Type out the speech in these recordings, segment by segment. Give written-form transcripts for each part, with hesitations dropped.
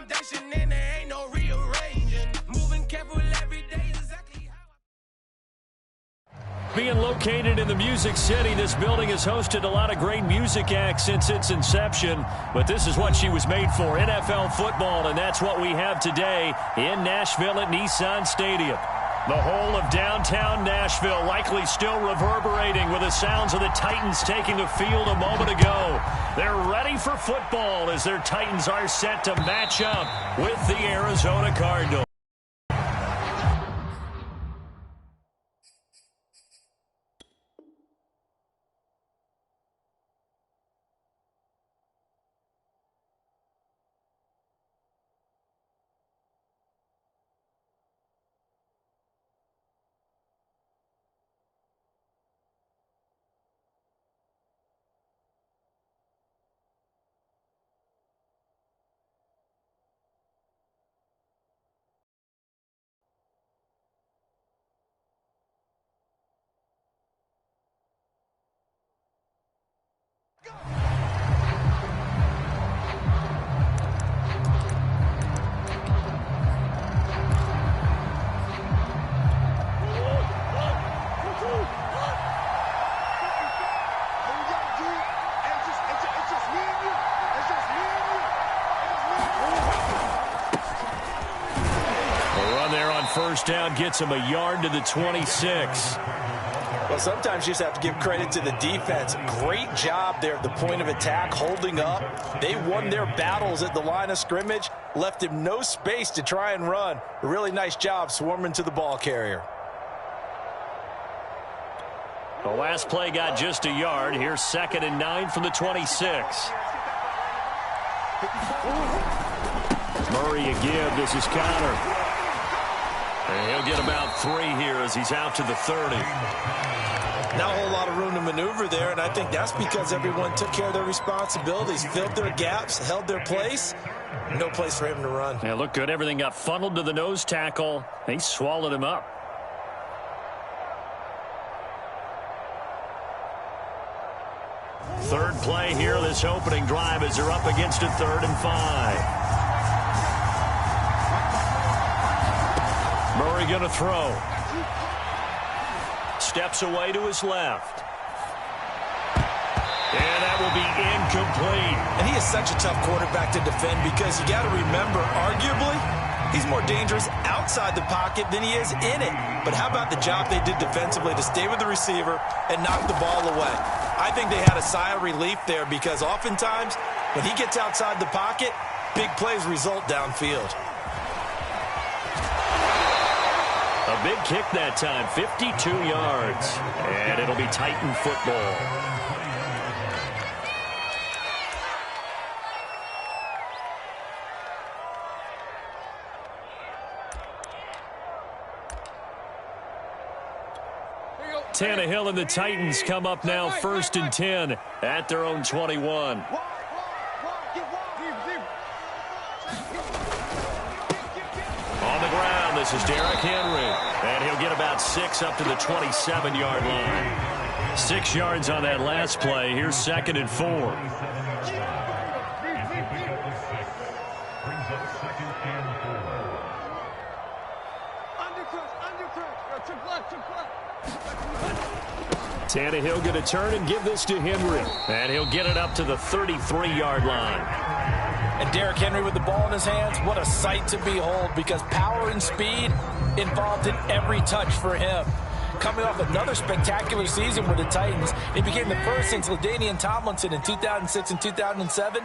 foundation and there ain't no rearranging. Moving careful every day is exactly how Being located in the Music City, this building has hosted a lot of great music acts since its inception, but this is what she was made for, NFL football, and that's what we have today in Nashville at Nissan Stadium. The whole of downtown Nashville likely still reverberating with the sounds of the Titans taking the field a moment ago. They're ready for football as their Titans are set to match up with the Arizona Cardinals. First down gets him a yard to the 26. Well, sometimes you just have to give credit to the defense. Great job there at the point of attack, holding up. They won their battles at the line of scrimmage, left him no space to try and run. A really nice job swarming to the ball carrier. The last play got just a yard. Here's 2nd and 9 from the 26. Murray again. This is Connor. And he'll get about 3 here as he's out to the 30. Not a whole lot of room to maneuver there, and I think that's because everyone took care of their responsibilities, filled their gaps, held their place. No place for him to run. Yeah, looked good. Everything got funneled to the nose tackle. He swallowed him up. Third play here, this opening drive, as they're up against a 3rd and 5. Murray going to throw. Steps away to his left. And that will be incomplete. And he is such a tough quarterback to defend because you got to remember, arguably, he's more dangerous outside the pocket than he is in it. But how about the job they did defensively to stay with the receiver and knock the ball away? I think they had a sigh of relief there because oftentimes when he gets outside the pocket, big plays result downfield. A big kick that time, 52 yards. And it'll be Titan football. Tannehill and the Titans come up now 1st and 10 at their own 21. On the ground, this is Derrick Henry. And he'll get about 6 up to the 27-yard line. 6 yards on that last play. Here's 2nd and 4. Tannehill going to turn and give this to Henry. And he'll get it up to the 33-yard line. And Derrick Henry with the ball in his hands, what a sight to behold because power and speed involved in every touch for him. Coming off another spectacular season with the Titans, he became the first since LaDainian Tomlinson in 2006 and 2007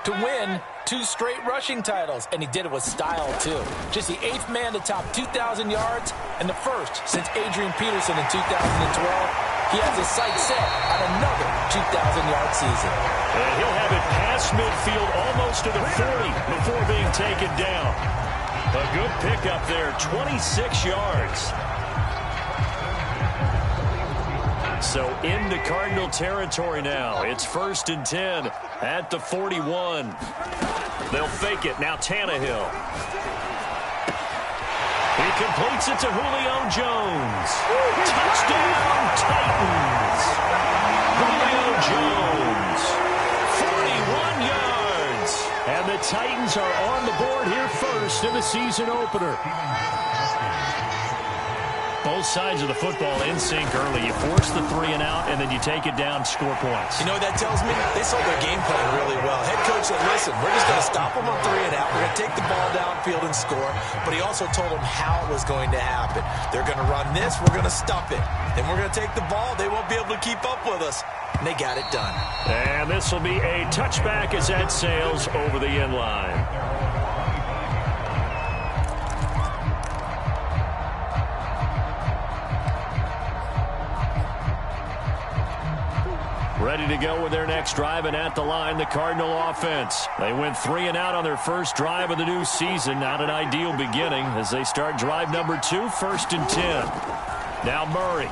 to win 2 straight rushing titles, and he did it with style too. Just the 8th man to top 2,000 yards and the first since Adrian Peterson in 2012. He has his sights set on another 2,000-yard season. And he'll have it past midfield almost to the 40 before being taken down. A good pickup there, 26 yards. So into Cardinal territory now. It's 1st and 10 at the 41. They'll fake it. Now Tannehill. He completes it to Julio Jones. Touchdown, Titans. Julio Jones, 41 yards. And And the Titans are on the board here first in the season opener. Both sides of the football in sync early. You force the 3 and out, and then you take it down, score points. You know what that tells me? They saw their game plan really well. Head coach said, listen, we're just going to stop them on 3 and out. We're going to take the ball downfield and score. But he also told them how it was going to happen. They're going to run this. We're going to stop it. Then we're going to take the ball. They won't be able to keep up with us. And they got it done. And this will be a touchback as that sails over the end line. Ready to go with their next drive, and at the line, the Cardinal offense. They went 3 and out on their first drive of the new season. Not an ideal beginning as they start drive number 2, 1st and 10. Now Murray.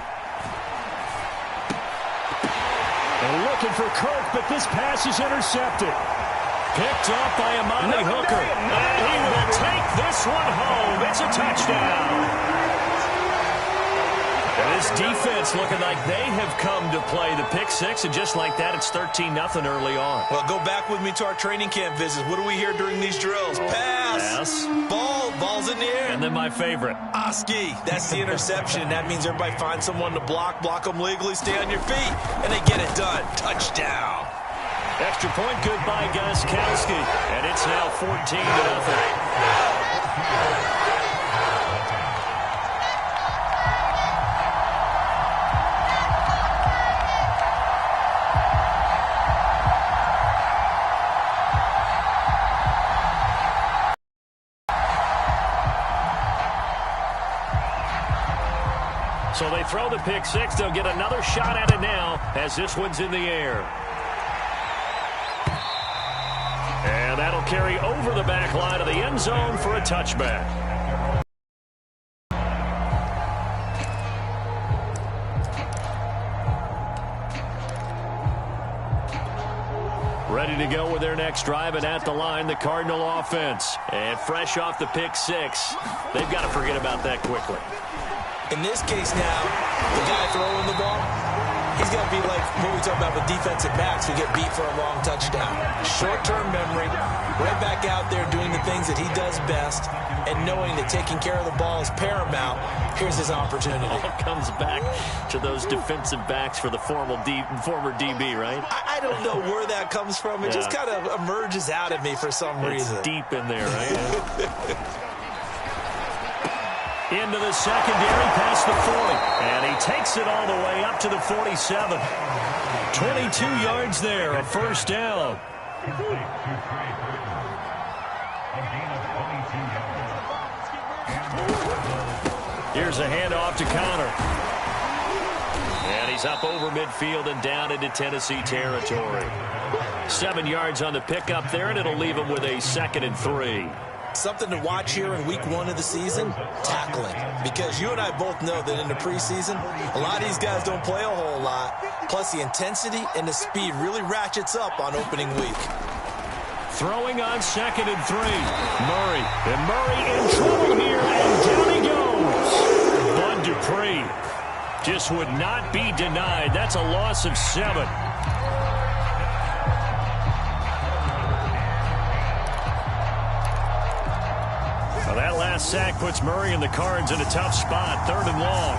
And looking for Kirk, but this pass is intercepted. Picked up by Amani Hooker. And he will take this one home. It's a touchdown. And this defense looking like they have come to play the pick 6, and just like that, it's 13-0 early on. Well, go back with me to our training camp visits. What do we hear during these drills? Pass. Ball's in the air. And then my favorite. Oski. That's the interception. That means everybody finds someone to block them legally, stay on your feet, and they get it done. Touchdown. Extra point good by Gostkowski, and it's now 14-0. So they throw the pick 6. They'll get another shot at it now as this one's in the air. And that'll carry over the back line of the end zone for a touchback. Ready to go with their next drive, and at the line, the Cardinal offense. And fresh off the pick 6, they've got to forget about that quickly. In this case now, the guy throwing the ball, he's got to be like what we talk about with defensive backs who get beat for a long touchdown. Short-term memory, right back out there doing the things that he does best, and knowing that taking care of the ball is paramount. Here's his opportunity. All comes back to those defensive backs for the former DB, right? I don't know where that comes from. It just kind of emerges out of me for some reason. It's deep in there, right? Into the secondary, past the 40. And he takes it all the way up to the 47. 22 yards there, a first down. Here's a handoff to Connor. And he's up over midfield and down into Tennessee territory. 7 yards on the pickup there, and it'll leave him with a 2nd and 3. Something to watch here in week 1 of the season, tackling. Because you and I both know that in the preseason, a lot of these guys don't play a whole lot. Plus, the intensity and the speed really ratchets up on opening week. Throwing on 2nd and 3. Murray. And Murray in trouble here, and down he goes. Bud Dupree just would not be denied. That's a loss of 7. That last sack puts Murray and the Cards in a tough spot. 3rd and long.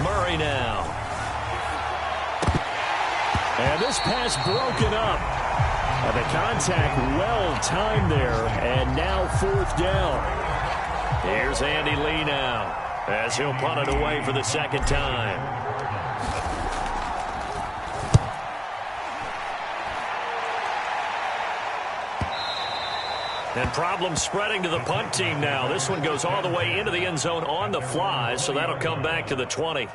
Murray now. And this pass broken up. And the contact well timed there. And now 4th down. Here's Andy Lee now as he'll punt it away for the 2nd time. And problems spreading to the punt team now. This one goes all the way into the end zone on the fly, so that'll come back to the 20.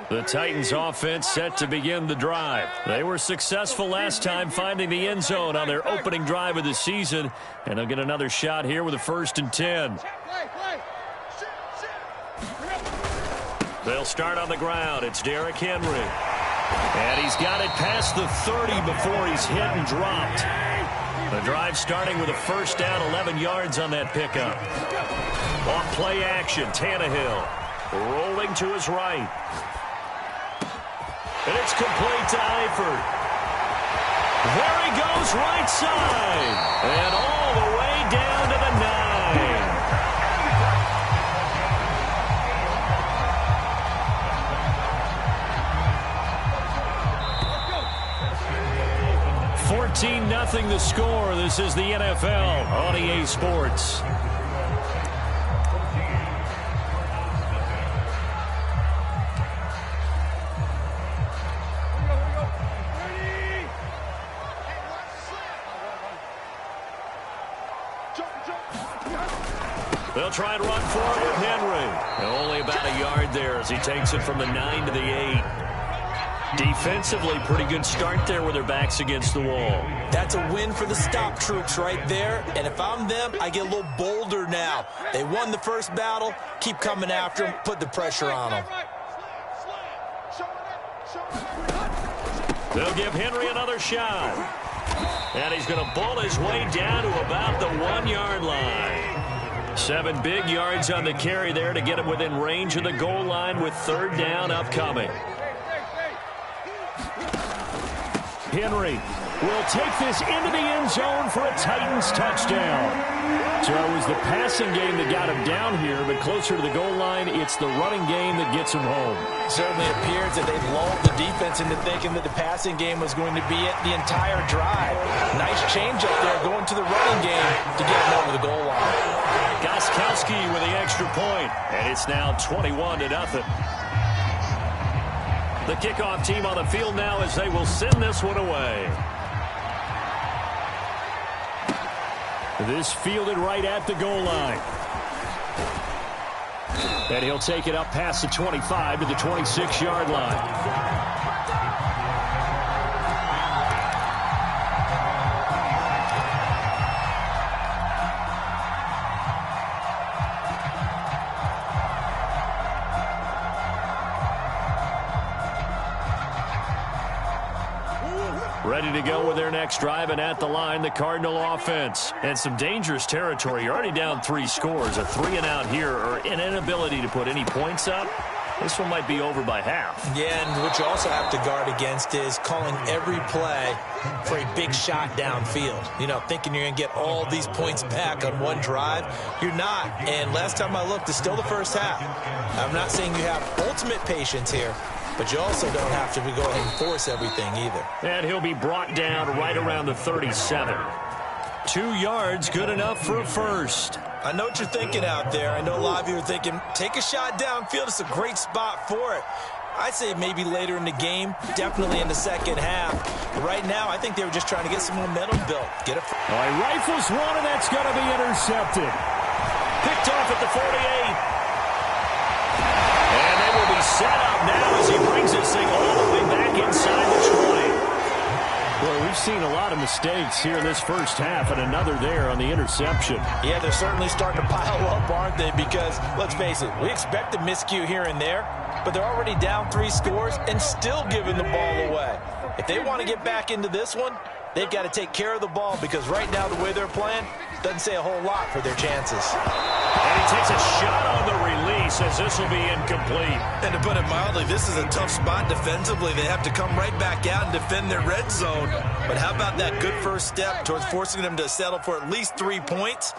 The Titans offense set to begin the drive. They were successful last time finding the end zone on their opening drive of the season. And they'll get another shot here with a 1st and 10. They'll start on the ground. It's Derrick Henry. And he's got it past the 30 before he's hit and dropped. The drive starting with a first down, 11 yards on that pickup. On play action, Tannehill rolling to his right. And it's complete to Eifert. There he goes, right side. And all the way down to the 9. 14-0 the score. This is the NFL on EA Sports. They'll try and run forward with Henry. And only about a yard there as he takes it from the 9 to the 8. Defensively, pretty good start there with their backs against the wall. That's a win for the stop troops right there. And if I'm them, I get a little bolder now. They won the first battle. Keep coming after them. Put the pressure on them. They'll give Henry another shot. And he's going to bull his way down to about the 1-yard line. 7 big yards on the carry there to get him within range of the goal line with third down upcoming. Henry will take this into the end zone for a Titans touchdown. So it was the passing game that got him down here, but closer to the goal line, it's the running game that gets him home. Certainly appears that they've lulled the defense into thinking that the passing game was going to be it the entire drive. Nice change up there going to the running game to get him over the goal line. Gostkowski with the extra point, and it's now 21-0. The kickoff team on the field now as they will send this one away. This fielded right at the goal line. And he'll take it up past the 25 to the 26-yard line. Ready to go with their next drive, and at the line, the Cardinal offense. And some dangerous territory. You're already down 3 scores. A 3-and-out here, or an inability to put any points up. This one might be over by half. Yeah, and what you also have to guard against is calling every play for a big shot downfield. You know, thinking you're going to get all these points back on one drive. You're not. And last time I looked, it's still the first half. I'm not saying you have ultimate patience here, but you also don't have to go ahead and force everything either. And he'll be brought down right around the 37. 2 yards, good enough for a first. I know what you're thinking out there. I know a lot of you are thinking, take a shot downfield. It's a great spot for it. I'd say maybe later in the game, definitely in the second half. But right now, I think they were just trying to get some momentum built. Get it. All right, rifles one, and that's going to be intercepted. Picked off at the 48. And they will be set up now as he brings this thing all the way back inside the 20. Well, we've seen a lot of mistakes here in this first half, and another there on the interception. Yeah, they're certainly starting to pile up, aren't they? Because, let's face it, we expect a miscue here and there, but they're already down 3 scores and still giving the ball away. If they want to get back into this one, they've got to take care of the ball, because right now the way they're playing doesn't say a whole lot for their chances. And he takes a shot on the release as this will be incomplete. And to put it mildly, this is a tough spot defensively. They have to come right back out and defend their red zone. But how about that good first step towards forcing them to settle for at least 3 points?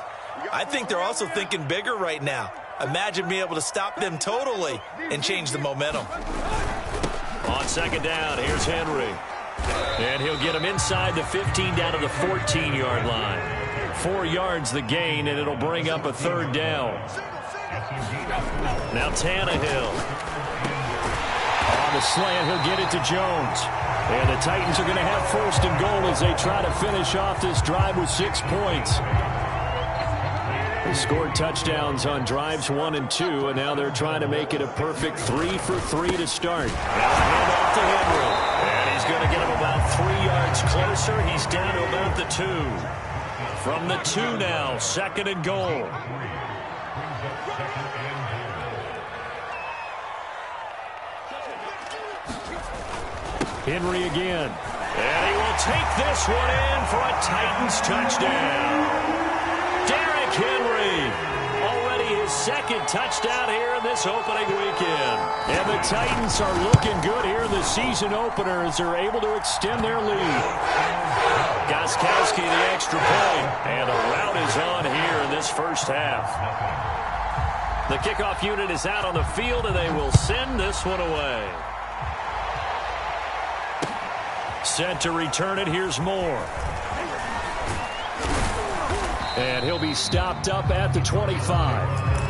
I think they're also thinking bigger right now. Imagine being able to stop them totally and change the momentum. On second down, here's Henry. And he'll get him inside the 15 down to the 14-yard line. 4 yards the gain, and it'll bring up a third down. Now Tannehill. On the slant, he'll get it to Jones. And the Titans are going to have first and goal as they try to finish off this drive with 6 points. They scored touchdowns on drives 1 and 2, and now they're trying to make it a perfect 3 for 3 to start. Now a handoff to Henry. And he's going to get him about 3 yards closer. He's down to about the 2. From the 2 now, second and goal. Henry again. And he will take this one in for a Titans touchdown. Derrick Henry. Already his second touchdown here in this opening weekend. And the Titans are looking good here in the season opener as they're able to extend their lead. Gostkowski the extra point. And the route is on here in this first half. The kickoff unit is out on the field, and they will send this one away. Set to return it. Here's Moore. And he'll be stopped up at the 25.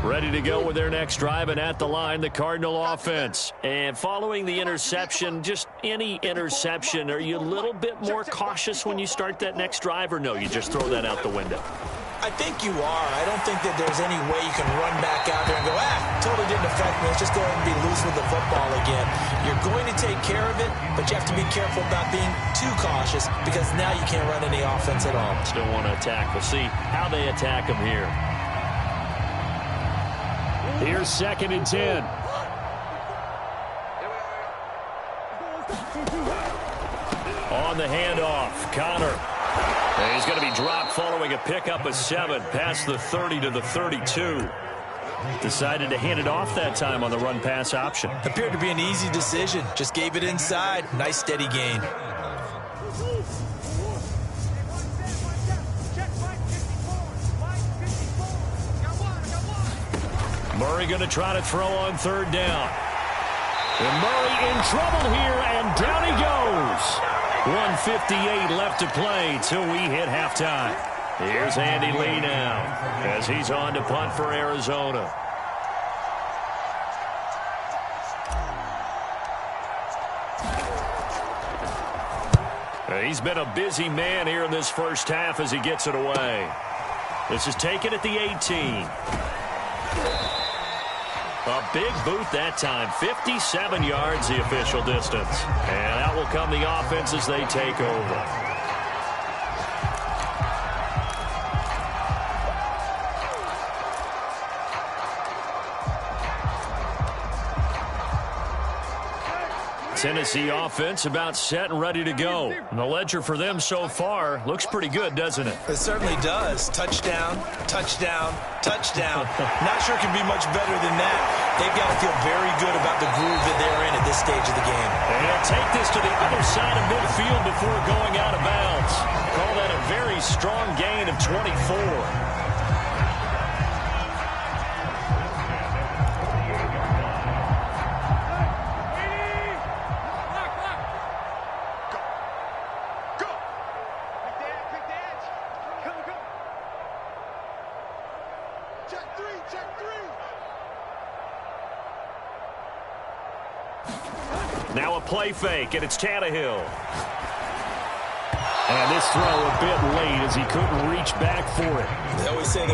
Ready to go with their next drive, and at the line, the Cardinal offense. And following the interception, just any interception, are you a little bit more cautious when you start that next drive, or no, you just throw that out the window? I think you are. I don't think that there's any way you can run back out there and go, totally didn't affect me. Let's just go ahead and be loose with the football again. You're going to take care of it, but you have to be careful about being too cautious because now you can't run any offense at all. Still want to attack. We'll see how they attack them here. Here's 2nd and 10. On the handoff, Connor. And he's going to be dropped following a pickup of 7 past the 30 to the 32. Decided to hand it off that time on the run-pass option. Appeared to be an easy decision. Just gave it inside. Nice steady gain. Murray going to try to throw on 3rd down. And Murray in trouble here, and down he goes. 1:58 left to play till we hit halftime. Here's Andy Lee now as he's on to punt for Arizona. He's been a busy man here in this first half as he gets it away. This is taken at the 18. A big boot that time. 57 yards the official distance. And out will come the offense as they take over. Tennessee offense about set and ready to go. And the ledger for them so far looks pretty good, doesn't it? It certainly does. Touchdown, touchdown, touchdown. Not sure it can be much better than that. They've got to feel very good about the groove that they're in at this stage of the game. And they'll take this to the other side of midfield before going out of bounds. Call that a very strong gain of 24. Now a play fake, and it's Tannehill. And this throw a bit late as he couldn't reach back for it. They always say